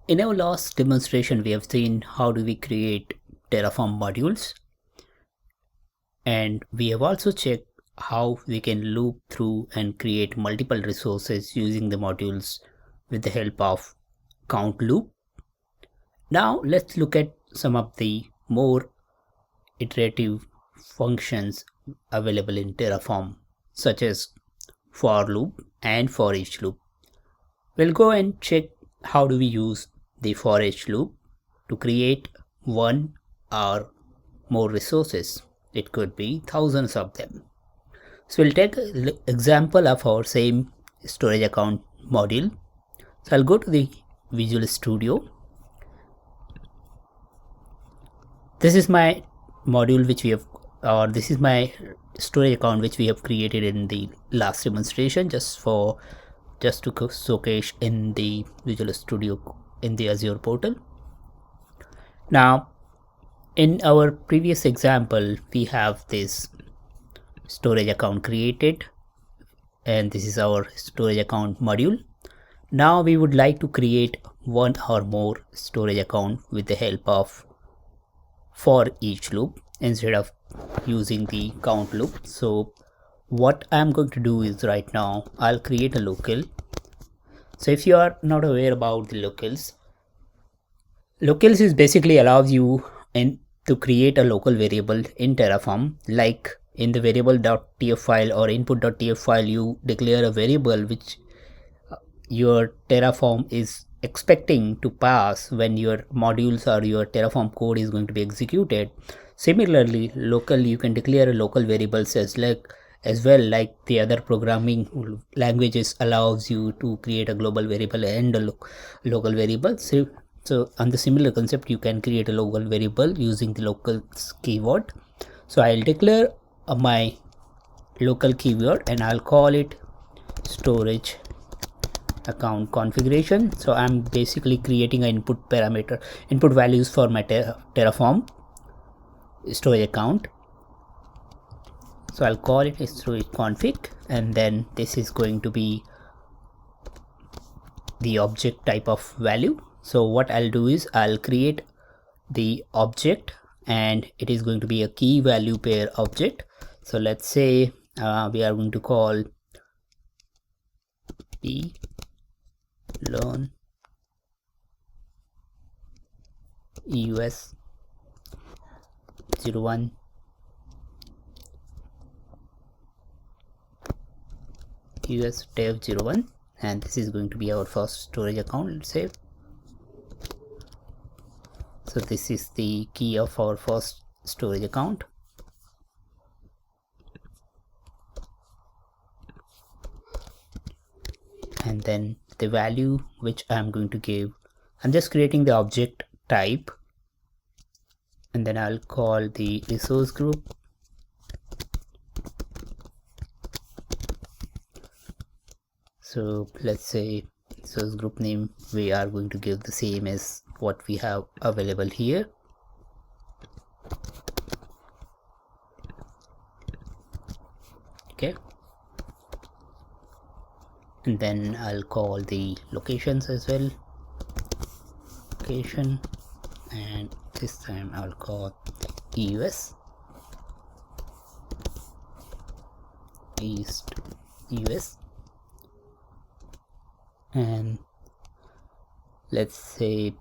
In our last demonstration, we have seen how do we create Terraform modules, and we have also checked how we can loop through and create multiple resources using the modules with the help of count loop. Now let's look at some of the more iterative functions available in Terraform, such as for loop and for each loop. We'll go and check how do we use the for each loop to create one or more resources. It could be thousands of them. So we'll take an example of our same storage account module. So I'll go to the Visual Studio. This is my module which we have, or this is my storage account which we have created in the last demonstration, just to showcase in the Visual Studio in the Azure portal. Now, in our previous example, we have this storage account created, and this is our storage account module. Now we would like to create one or more storage account with the help of for each loop instead of using the count loop. So what I'm going to do is right now I'll create a local. So if you are not aware about the locals is basically allows you to create a local variable in Terraform. Like in the variable.tf file or input.tf file, you declare a variable which your Terraform is expecting to pass when your modules or your Terraform code is going to be executed. Similarly, local, you can declare a local variables as well, like the other programming languages allows you to create a global variable and a local variable. So on the similar concept, you can create a local variable using the local keyword. So I'll declare my local keyword and I'll call it storage account configuration. So I'm basically creating an input values for my Terraform storage account. So I'll call it storage config, and then this is going to be the object type of value. So what I'll do is I'll create the object, and it is going to be a key value pair object. So let's say we are going to call p learn us 01 us dev 01, and this is going to be our first storage account. Let's say, so this is the key of our first storage account. And then the value which I'm going to give, I'm just creating the object type, and then I'll call the resource group. So let's say resource group name, we are going to give the same as what we have available here. Okay. And then I'll call the locations as well, location, and this time I'll call EUS, East US, and let's say,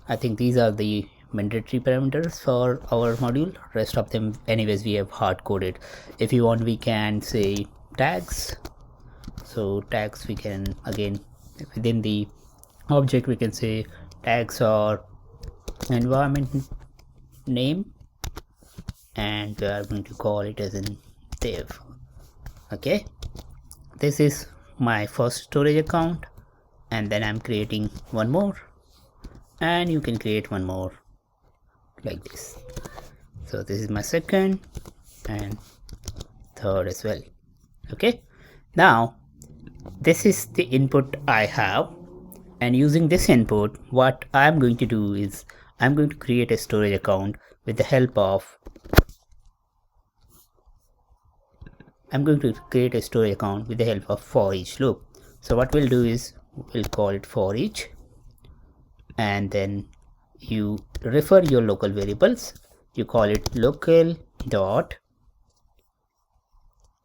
I think these are the mandatory parameters for our module. Rest of them anyways we have hard coded. If you want, we can say tags. So tags, we can again within the object we can say tags or environment name, and we are going to call it as in dev. Okay, this is my first storage account, and then I'm creating one more, and you can create one more like this. So this is my second and third as well. Okay, now this is the input I have, and using this input, what I'm going to do is I'm going to create a storage account with the help of for each loop. So what we'll do is we'll call it for each, and then you refer your local variables. You call it local dot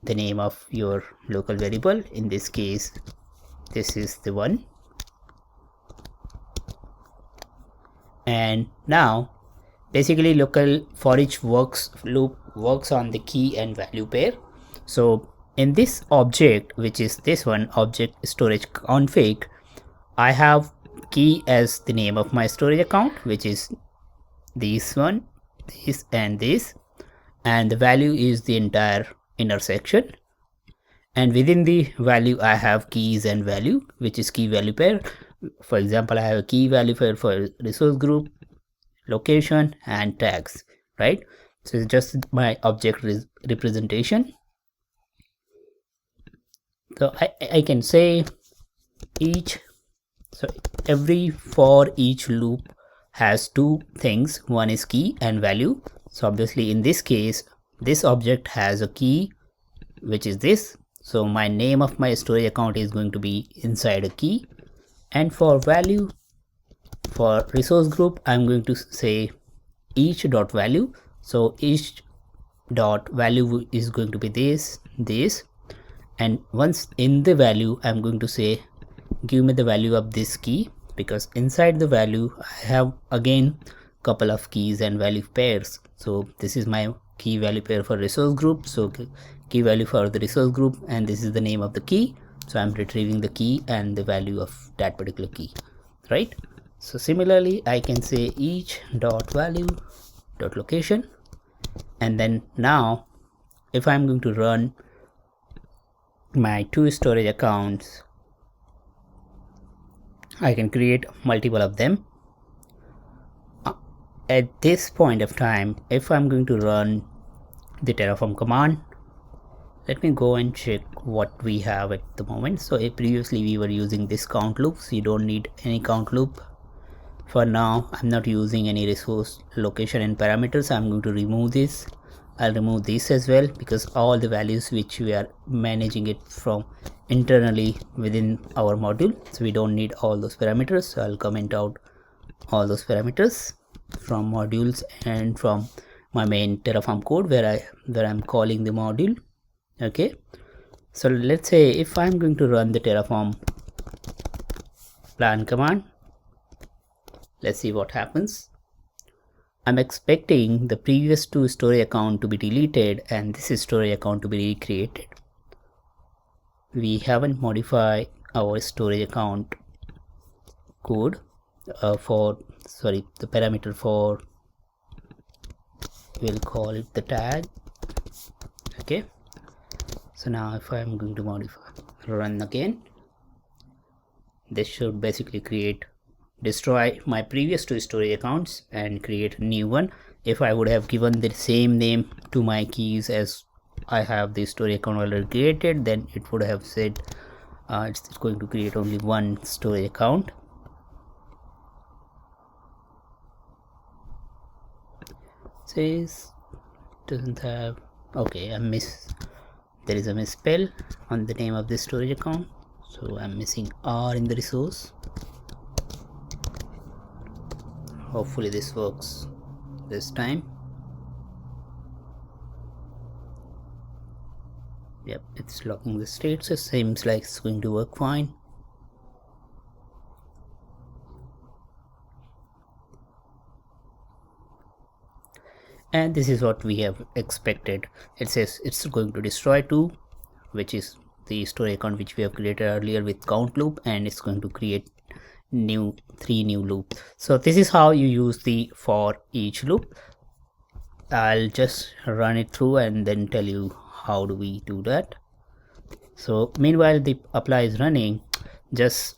the name of your local variable. In this case, this is the one. And now basically local foreach loop works on the key and value pair. So in this object, which is this one, object storage config, I have key as the name of my storage account, which is this one, this and this, and the value is the entire intersection. And within the value I have keys and value, which is key value pair. For example, I have a key value pair for resource group, location and tags, right? So it's just my object representation. So I can say each, so every for each loop has two things. One is key and value. So obviously in this case, this object has a key, which is this. So my name of my storage account is going to be inside a key. And for value, for resource group, I'm going to say each dot value. So each dot value is going to be this, and once in the value, I'm going to say give me the value of this key, because inside the value I have again couple of keys and value pairs. So this is my key value pair for resource group, so key value for the resource group, and this is the name of the key. So I'm retrieving the key and the value of that particular key, right? So similarly, I can say each dot value dot location, and then now if I'm going to run my two storage accounts, I can create multiple of them. At this point of time, if I'm going to run the Terraform command, let me go and check what we have at the moment. So previously we were using this count loop, so you don't need any count loop. For now, I'm not using any resource location and parameters. I'm going to remove this. I'll remove this as well, because all the values which we are managing it from internally within our module, so we don't need all those parameters. So I'll comment out all those parameters from modules and from my main Terraform code where I'm calling the module. Okay, so let's say if I'm going to run the Terraform plan command, let's see what happens. I'm expecting the previous two storage account to be deleted and this storage account to be recreated. We haven't modified our storage account code the parameter for, we'll call it the tag. Okay, so now if I'm going to run again, this should basically destroy my previous two storage accounts and create a new one. If I would have given the same name to my keys as I have the storage account already created, then it would have said it's going to create only one storage account. Says doesn't have, okay, there is a misspell on the name of this storage account, so I'm missing R in the resource. Hopefully this works this time. Yep, it's locking the state, so it seems like it's going to work fine. And this is what we have expected. It says it's going to destroy 2, which is the storage account which we have created earlier with count loop, and it's going to create 3 new loops. So this is how you use the for each loop. I'll just run it through and then tell you how do we do that. So meanwhile the apply is running,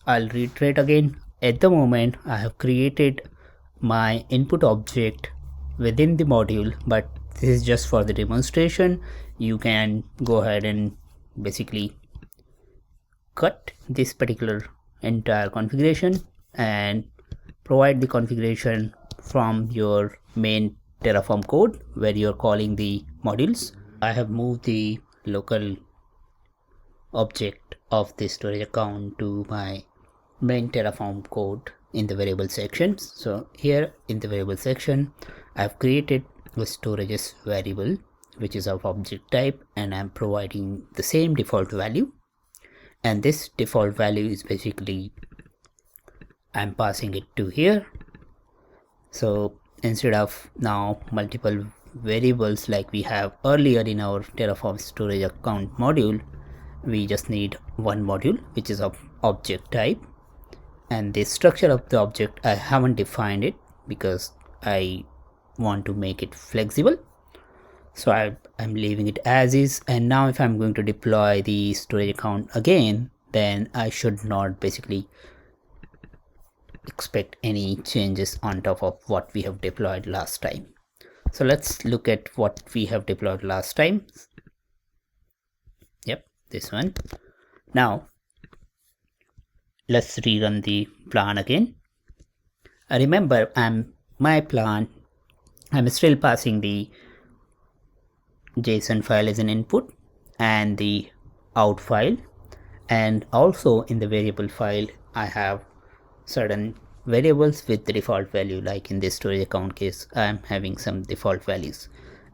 I'll reiterate again. At the moment I have created my input object within the module, but this is just for the demonstration. You can go ahead and basically cut this particular entire configuration and provide the configuration from your main Terraform code where you're calling the modules. I have moved the local object of the storage account to my main Terraform code in the variable section. So here in the variable section, I've created a storages variable which is of object type, and I'm providing the same default value, and this default value is basically I'm passing it to here. So instead of now multiple variables like we have earlier in our Terraform storage account module, we just need one module which is of object type, and the structure of the object I haven't defined it because I want to make it flexible. So I'm leaving it as is, and now if I'm going to deploy the storage account again, then I should not basically expect any changes on top of what we have deployed last time. So let's look at what we have deployed last time. Yep, this one. Now let's rerun the plan again. Remember, my plan, I'm still passing the JSON file as an input and the out file, and also in the variable file I have certain variables with the default value. Like in this storage account case, I'm having some default values.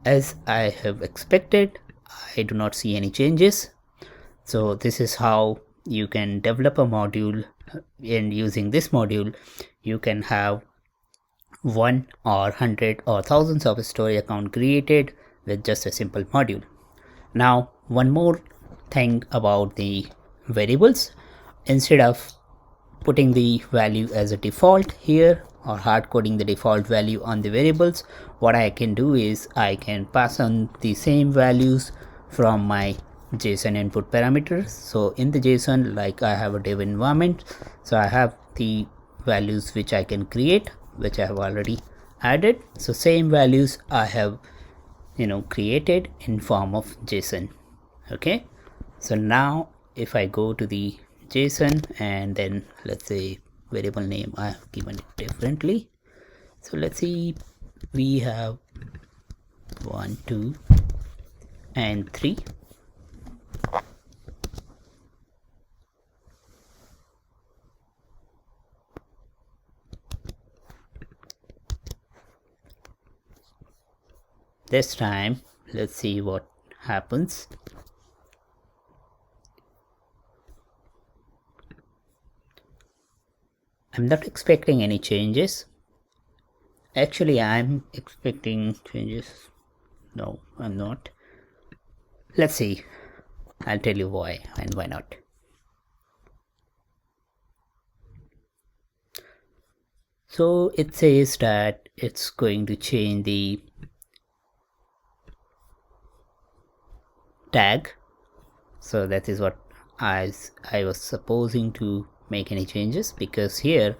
As I have expected, I do not see any changes. So this is how you can develop a module, and using this module you can have 1 or 100 or thousands of storage account created with just a simple module. Now one more thing about the variables, instead of putting the value as a default here or hard coding the default value on the variables, what I can do is I can pass on the same values from my JSON input parameters. So in the JSON, like I have a dev environment, so I have the values which I can create, which I have already added. So same values I have created in form of JSON. Okay, so now if I go to the JSON and then let's say variable name, I have given it differently. So let's see, we have 1, 2 and 3. This time let's see what happens. I'm not expecting any changes. Actually, I'm expecting changes. No, I'm not. Let's see. I'll tell you why and why not. So it says that it's going to change the tag. So that is what I was supposing to make any changes, because here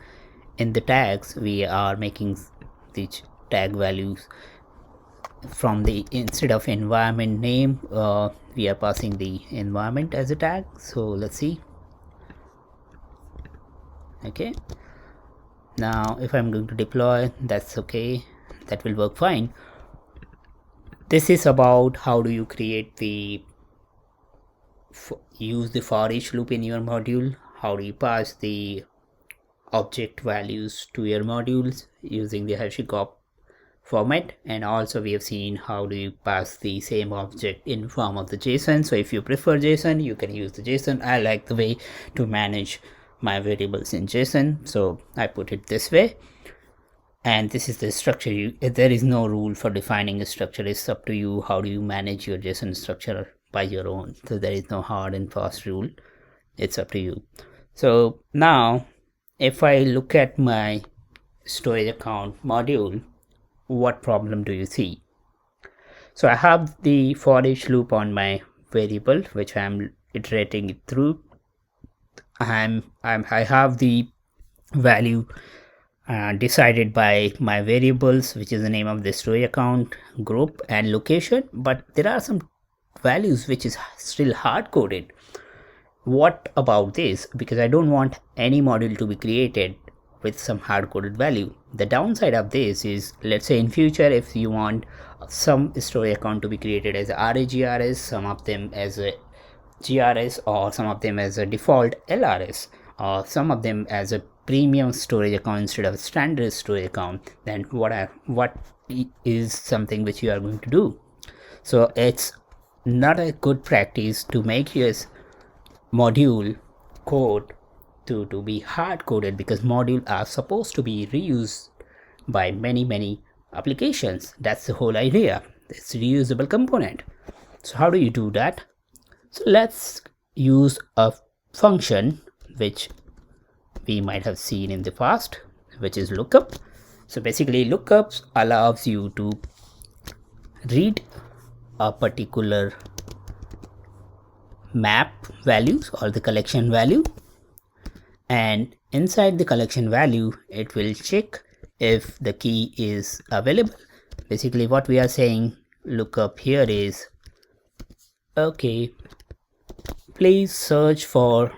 in the tags we are making the tag values from the, instead of environment name, we are passing the environment as a tag. So let's see. Okay, now if I'm going to deploy, that's okay, that will work fine. This is about how do you create the use the for each loop in your module. How do you pass the object values to your modules using the HashiCorp format, and also we have seen how do you pass the same object in form of the JSON. So if you prefer JSON, you can use the JSON. I like the way to manage my variables in JSON, so I put it this way. And this is the structure. There is no rule for defining a structure. It's up to you how do you manage your JSON structure by your own. So there is no hard and fast rule. It's up to you. So now if I look at my storage account module, what problem do you see? So I have the for each loop on my variable, which I'm iterating it through. I have the value decided by my variables, which is the name of the storage account, group and location, but there are some values which is still hard coded. What about this? Because I don't want any module to be created with some hard coded value. The downside of this is, let's say in future if you want some storage account to be created as a RAGRS, some of them as a GRS, or some of them as a default LRS, or some of them as a premium storage account instead of standard storage account, then what is something which you are going to do. So it's not a good practice to make your module code to be hard coded, because modules are supposed to be reused by many applications. That's the whole idea. It's a reusable component. So how do you do that? So let's use a function which we might have seen in the past, which is lookup. So basically lookups allows you to read a particular map values or the collection value, and inside the collection value it will check if the key is available. Basically what we are saying lookup here is, okay, please search for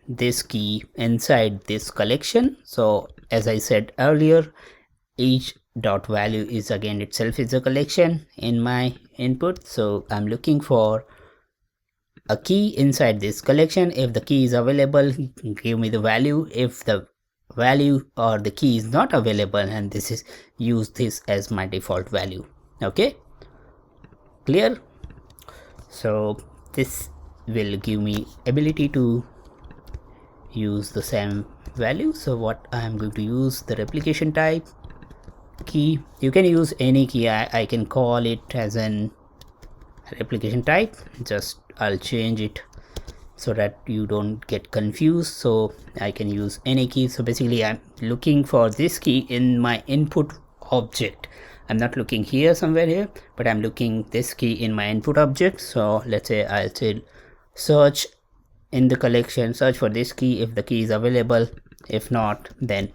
this key inside this collection. So as I said earlier, each dot value is again itself is a collection in my input. So I'm looking for a key inside this collection. If the key is available, give me the value. If the value or the key is not available, and this is use this as my default value. Okay, clear? So this will give me ability to use the same value. So what I am going to use, the replication type key. You can use any key. I can call it as an replication type. Just I'll change it so that you don't get confused. So I can use any key. So basically I'm looking for this key in my input object. I'm not looking here somewhere here, but I'm looking this key in my input object. So let's say I'll say search in the collection, search for this key if the key is available. If not, then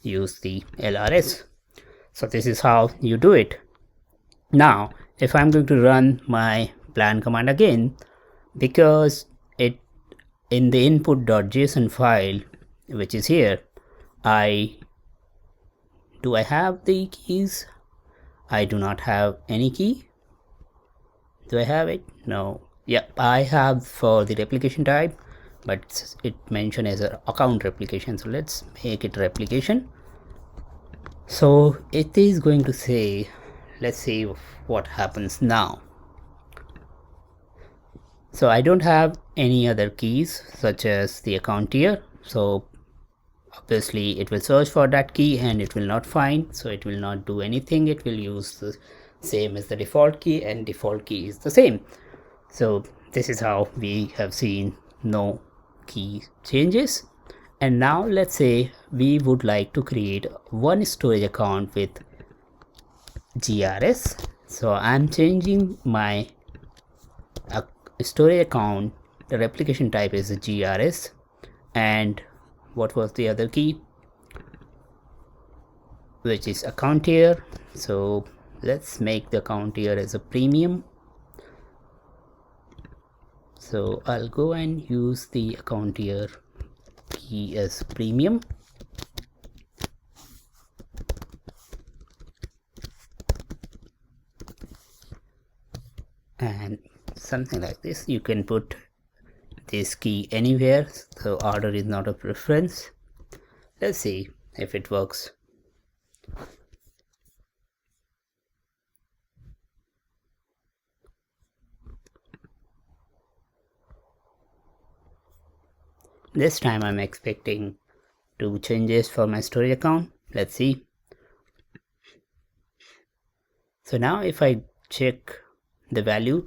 use the LRS. So this is how you do it. Now if I'm going to run my plan command again, because it in the input.json file which is here, I have the keys? I do not have any key. Do I have it? No. Yep, I have for the replication type, but it mentioned as an account replication. So let's make it replication. So it is going to say, let's see what happens now. So I don't have any other keys such as the account here. So obviously it will search for that key and it will not find. So it will not do anything. It will use the same as the default key, and default key is the same. So this is how we have seen no key changes. And now let's say we would like to create one storage account with GRS. So I'm changing my storage account. The replication type is a GRS, and what was the other key, which is account here. So let's make the account here as a premium. So I'll go and use the account here key as premium. And something like this. You can put this key anywhere, so order is not a preference. Let's see if it works. This time I'm expecting 2 changes for my storage account. Let's see. So now if I check the value,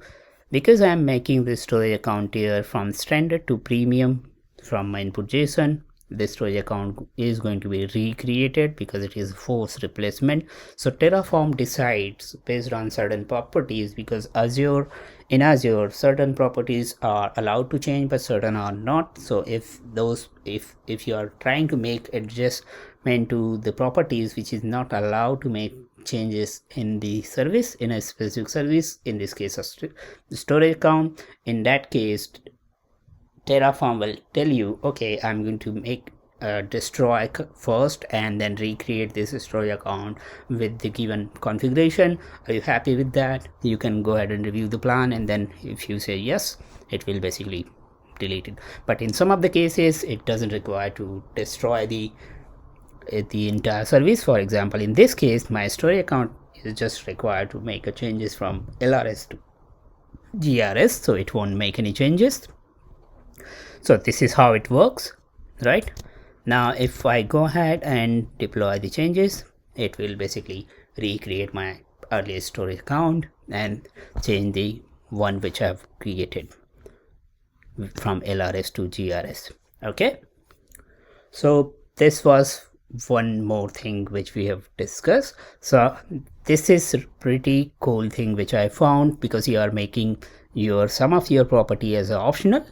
because I am making the storage account here from standard to premium from my input JSON, this storage account is going to be recreated because it is force replacement. So Terraform decides based on certain properties, because in Azure certain properties are allowed to change but certain are not. So if you are trying to make adjustment to the properties which is not allowed to make changes in the service, in a specific service, in this case a storage account, in that case Terraform will tell you, okay, I'm going to make destroy first and then recreate this storage account with the given configuration. Are you happy with that? You can go ahead and review the plan, and then if you say yes, it will basically deleted. But in some of the cases it doesn't require to destroy the entire service. For example, in this case my storage account is just required to make a changes from LRS to GRS, so it won't make any changes. So this is how it works, right? Now if I go ahead and deploy the changes, it will basically recreate my earlier storage account and change the one which I've created from LRS to GRS. Okay, so this was one more thing which we have discussed. So this is a pretty cool thing which I found, because you are making your some of your property as optional,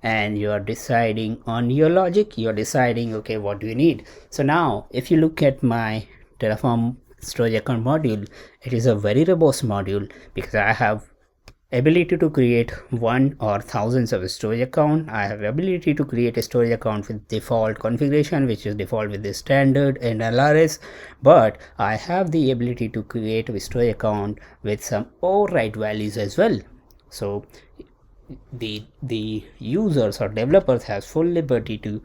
and you are deciding on your logic, you are deciding, okay, what do you need. So now if you look at my Terraform storage account module, it is a very robust module, because I have ability to create one or thousands of storage account. I have ability to create a storage account with default configuration, which is default with the standard and LRS, but I have the ability to create a storage account with some override values as well. So the users or developers has full liberty to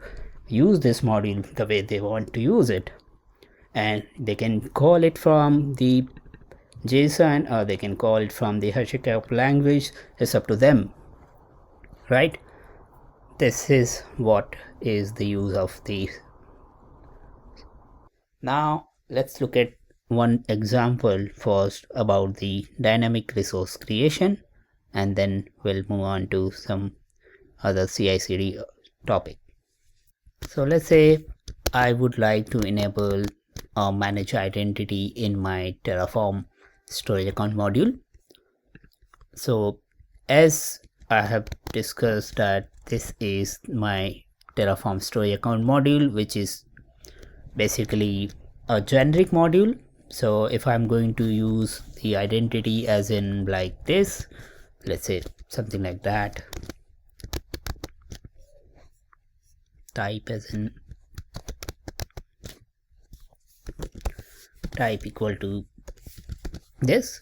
use this module the way they want to use it, and they can call it from the JSON or they can call it from the HashiCorp language. It's up to them, right? This is what is the use of these. Now let's look at one example first about the dynamic resource creation, and then we'll move on to some other CI/CD topic. So let's say I would like to enable or manage identity in my Terraform storage account module. So as I have discussed that this is my Terraform storage account module, which is basically a generic module. So if I'm going to use the identity as in like this, let's say something like that, type as in type equal to this.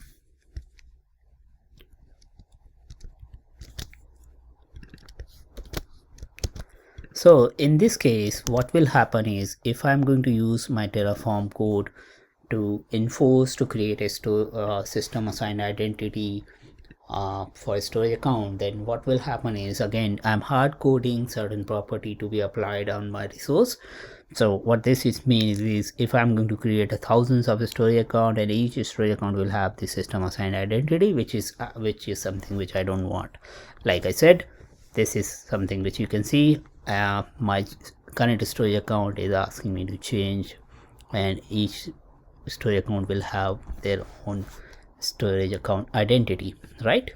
So in this case, what will happen is, if I'm going to use my Terraform code to enforce to create a system assigned identity for a storage account, then what will happen is, again, I'm hard coding certain property to be applied on my resource. So what this means is, if I'm going to create thousands of storage account, and each storage account will have the system assigned identity, which is something which I don't want. Like I said, this is something which you can see my current storage account is asking me to change, and each storage account will have their own storage account identity, right?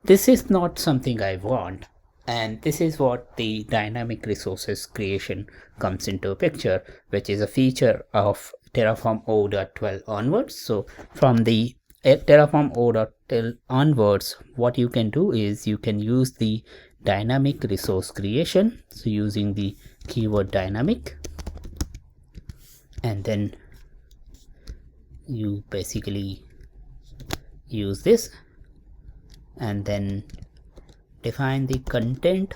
This is not something I want, and this is what the dynamic resources creation comes into a picture, which is a feature of Terraform 0.12 onwards. So from the Terraform 0.12 onwards, what you can do is you can use the dynamic resource creation, so using the keyword dynamic, and then you basically use this and then define the content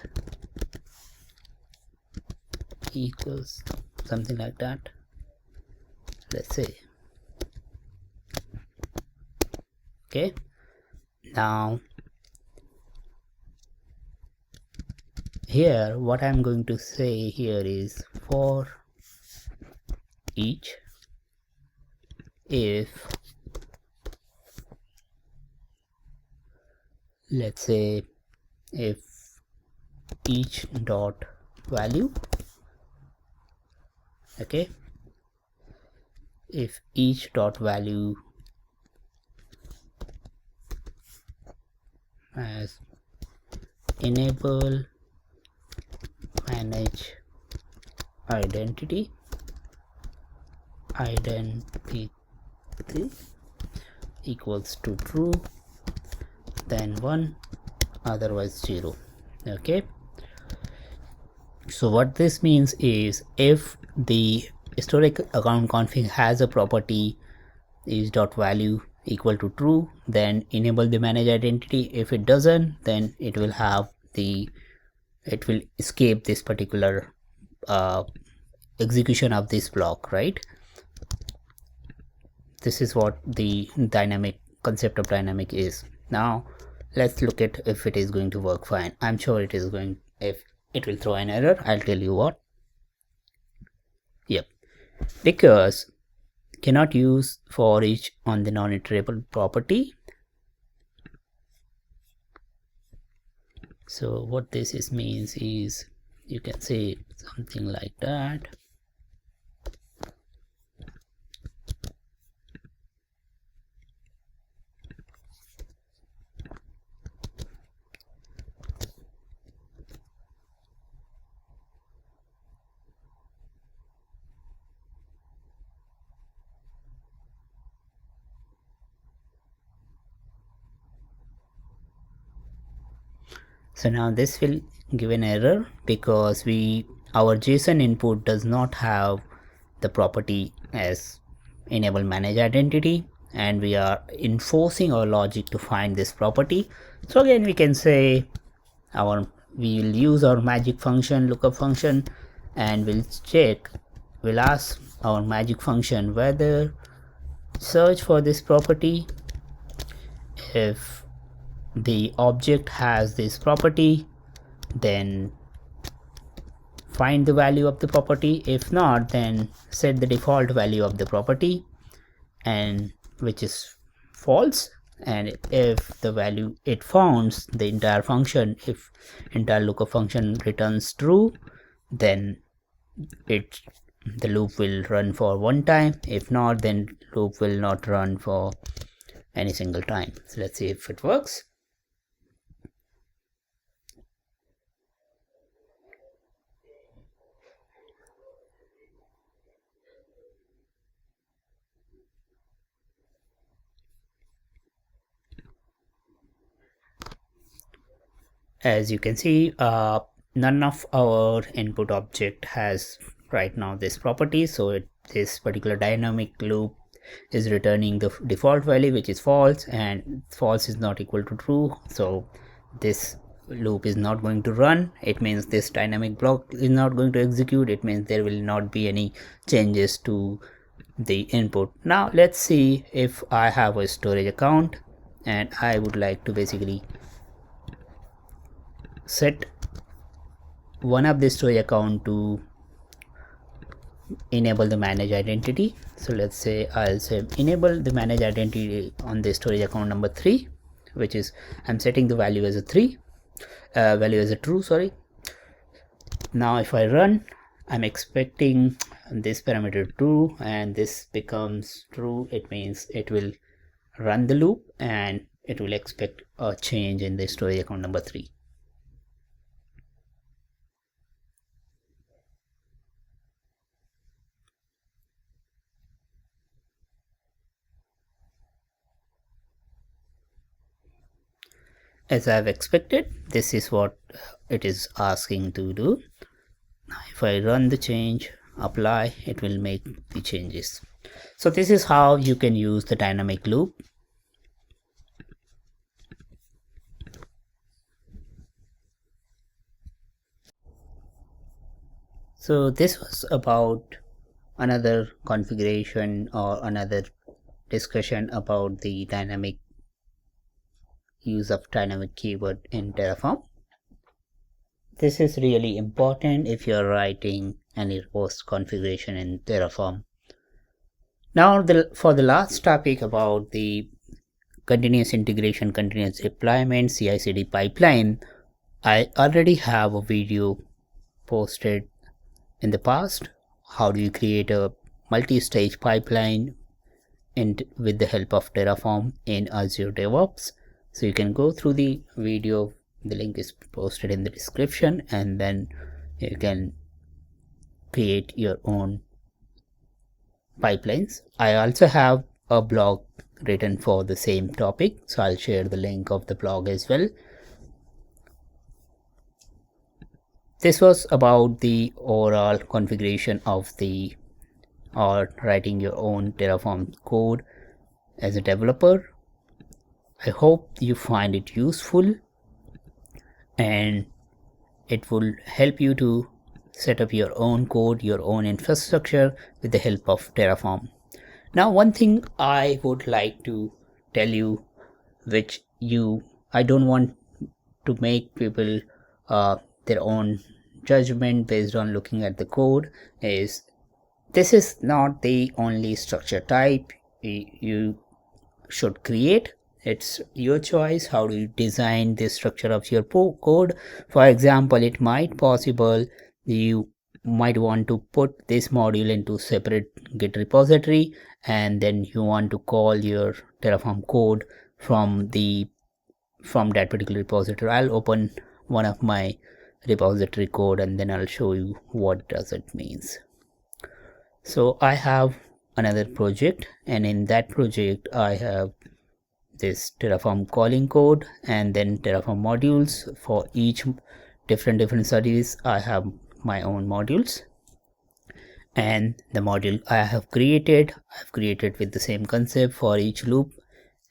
equals something like that, let's say. Okay, now here what I'm going to say here is, for each, if let's say if each dot value, okay, if each dot value as enable manage identity equals to true, then 1, otherwise 0. Okay, so what this means is, if the storage account config has a property is dot value equal to true, then enable the manage identity. If it doesn't, then it will have the it will escape this particular execution of this block, right? This is what the dynamic concept of dynamic is. Now let's look at if it is going to work fine. I'm sure it is going. If it will throw an error, I'll tell you what. Yep, because cannot use for each on the non-iterable property. So what this is means is, you can say something like that. So now this will give an error because our JSON input does not have the property as enable manage identity, and we are enforcing our logic to find this property. So again, we can say we will use our magic function, lookup function, and we'll ask our magic function whether search for this property. If the object has this property, then find the value of the property. If not, then set the default value of the property, and which is false. And if the value it founds, the entire function, if entire lookup function returns true, then the loop will run for one time. If not, then loop will not run for any single time. So let's see if it works. As you can see, none of our input object has right now this property, so this particular dynamic loop is returning the default value, which is false, and false is not equal to true, so this loop is not going to run. It means this dynamic block is not going to execute. It means there will not be any changes to the input. Now let's see if I have a storage account and I would like to basically set one of the storage account to enable the manage identity. So let's say I'll say enable the manage identity on the storage account number 3, which is I'm setting the value as a true, sorry. Now if I run, I'm expecting this parameter true, and this becomes true. It means it will run the loop and it will expect a change in the storage account number 3. As I've expected, this is what it is asking to do. Now if I run the change, apply, it will make the changes. So this is how you can use the dynamic loop. So this was about another configuration or another discussion about the dynamic use of dynamic keyword in Terraform. This is really important if you're writing any robost configuration in Terraform. Now for the last topic about the continuous integration, continuous deployment, CI/CD pipeline, I already have a video posted in the past. How do you create a multi-stage pipeline with the help of Terraform in Azure DevOps? So you can go through the video. The link is posted in the description, and then you can create your own pipelines. I also have a blog written for the same topic, so I'll share the link of the blog as well. This was about the overall configuration of or writing your own Terraform code as a developer. I hope you find it useful, and it will help you to set up your own code, your own infrastructure with the help of Terraform. Now, one thing I would like to tell you, which I don't want to make people their own judgment based on looking at the code, is this is not the only structure type you should create. It's your choice how do you design the structure of your code. For example, it might possible you might want to put this module into separate Git repository, and then you want to call your Terraform code from that particular repository. I'll open one of my repository code and then I'll show you what does it means. So I have another project, and in that project I have this Terraform calling code and then Terraform modules. For each different service I have my own modules, and the module I've created with the same concept for each loop,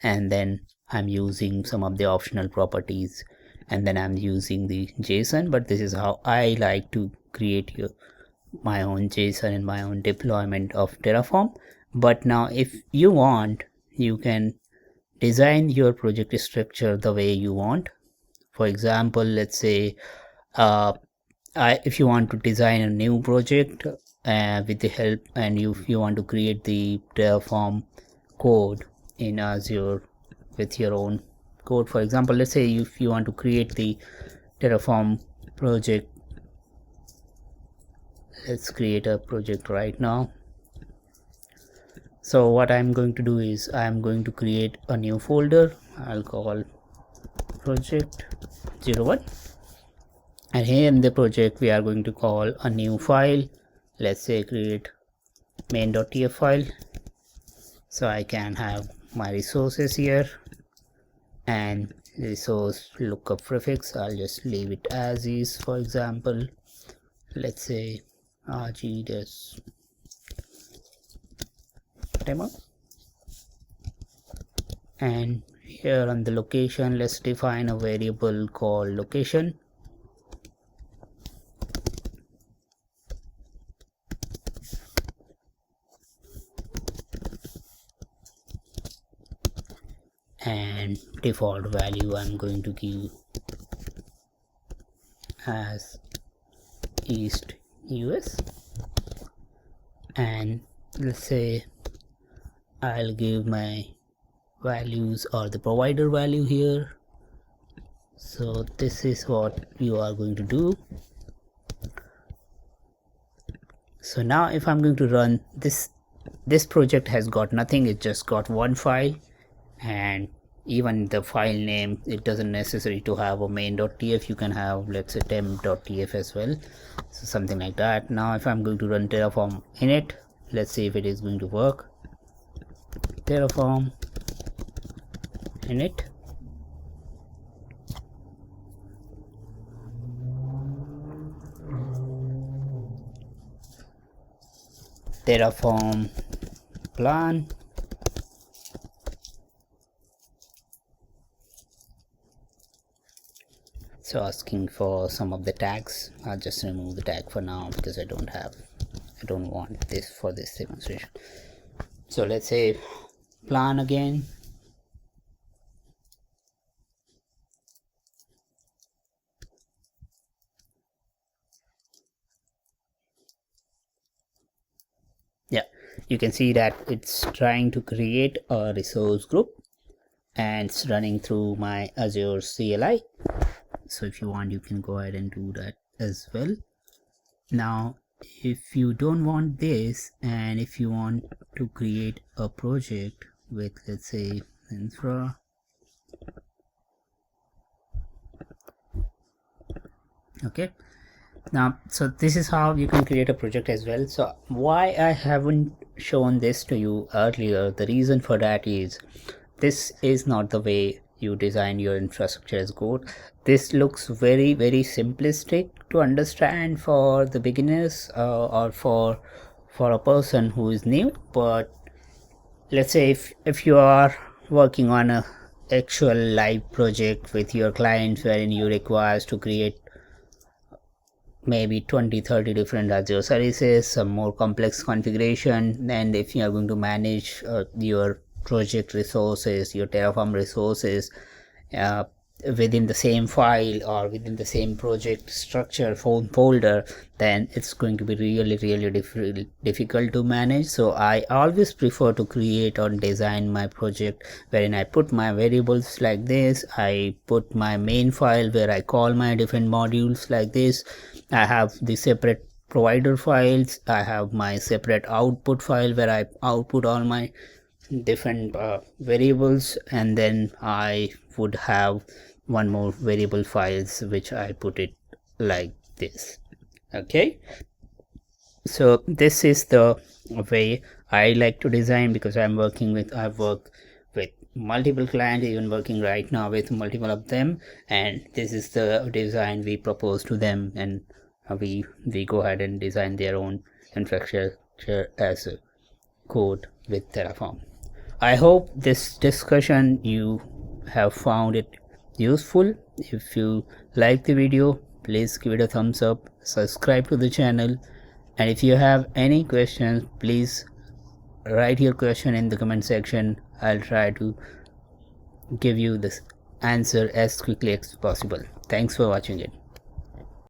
and then I'm using some of the optional properties, and then I'm using the JSON. But this is how I like to create my own JSON and my own deployment of Terraform. But now if you want, you can design your project structure the way you want. For example, let's say if you want to design a new project with the help, and if you want to create the Terraform code in Azure with your own code. For example, let's say if you want to create the Terraform project, let's create a project right now. So what I'm going to do is I'm going to create a new folder. I'll call project 01, and here in the project we are going to call a new file. Let's say create main.tf file, so I can have my resources here, and resource lookup prefix I'll just leave it as is. For example, let's say rg demo, and here on the location let's define a variable called location, and default value I'm going to give as East US, and let's say I'll give my values or the provider value here. So this is what you are going to do. So now if I'm going to run this project has got nothing, it just got one file, and even the file name, it doesn't necessary to have a main.tf. You can have, let's say, temp.tf as well, so something like that. Now if I'm going to run Terraform init, let's see if it is going to work. Terraform init, Terraform plan, so asking for some of the tags. I'll just remove the tag for now because I don't want this for this demonstration. So let's say plan again, yeah, you can see that it's trying to create a resource group and it's running through my Azure CLI. So if you want, you can go ahead and do that as well. Now if you don't want this, and if you want to create a project with, let's say, infra, okay, now so this is how you can create a project as well. So why I haven't shown this to you earlier, the reason for that is this is not the way you design your infrastructure as code. This looks very simplistic to understand for the beginners or for a person who is new. But let's say if you are working on a actual live project with your clients wherein you requires to create maybe 20-30 different Azure services, some more complex configuration. And if you are going to manage your project resources, your Terraform resources uh, within the same file or within the same project structure folder, then it's going to be really difficult to manage. So I always prefer to create or design my project wherein I put my variables like this, I put my main file where I call my different modules like this, I have the separate provider files, I have my separate output file where I output all my different variables, and then I would have one more variable files which I put it like this. Okay, so this is the way I like to design, because I work with multiple clients, even working right now with multiple of them, and this is the design we propose to them, and we go ahead and design their own infrastructure as a code with Terraform. I hope this discussion you have found it useful. If you like the video, please give it a thumbs up, subscribe to the channel, and if you have any questions, please write your question in the comment section. I'll try to give you this answer as quickly as possible. Thanks for watching it.